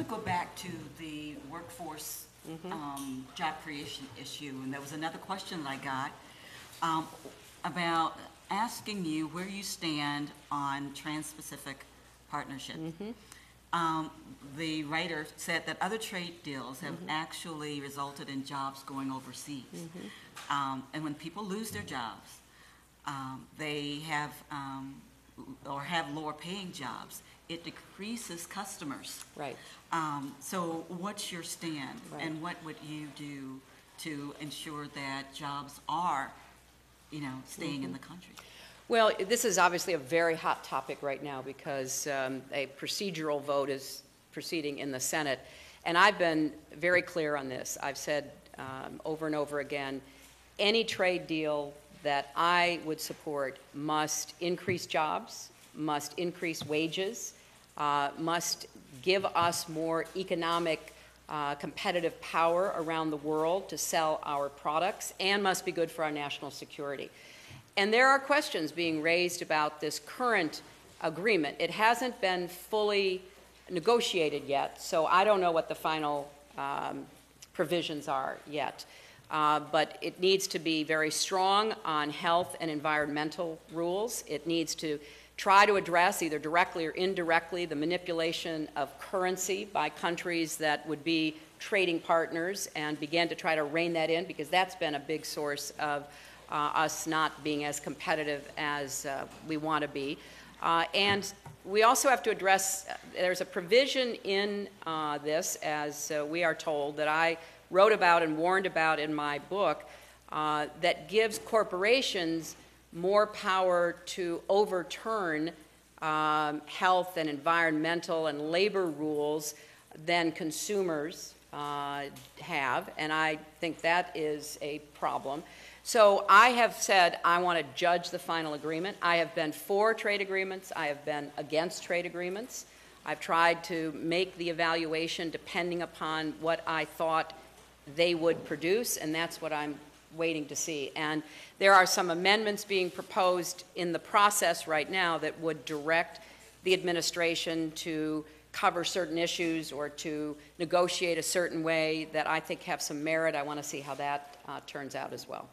to go back to the workforce job creation issue, and there was another question that I got about asking you where you stand on Trans-Pacific Partnership. The writer said that other trade deals have actually resulted in jobs going overseas. And when people lose their jobs, they have or have lower paying jobs, it decreases customers. Right. So what's your stand, Right. and what would you do to ensure that jobs are, staying in the country? Well, this is obviously a very hot topic right now because a procedural vote is proceeding in the Senate. And I've been very clear on this. I've said over and over again, any trade deal that I would support must increase jobs, must increase wages, must give us more economic competitive power around the world to sell our products, and must be good for our national security. And there are questions being raised about this current agreement. It hasn't been fully negotiated yet, so I don't know what the final provisions are yet. But it needs to be very strong on health and environmental rules. It needs to try to address, either directly or indirectly, the manipulation of currency by countries that would be trading partners, and begin to try to rein that in, because that's been a big source of us not being as competitive as we want to be. And we also have to address, there's a provision in this, as we are told, that I wrote about and warned about in my book, that gives corporations more power to overturn health and environmental and labor rules than consumers have, and I think that is a problem. So I have said I want to judge the final agreement. I have been for trade agreements. I have been against trade agreements. I've tried to make the evaluation depending upon what I thought they would produce, and that's what I'm waiting to see. And there are some amendments being proposed in the process right now that would direct the administration to cover certain issues or to negotiate a certain way that I think have some merit. I want to see how that turns out as well.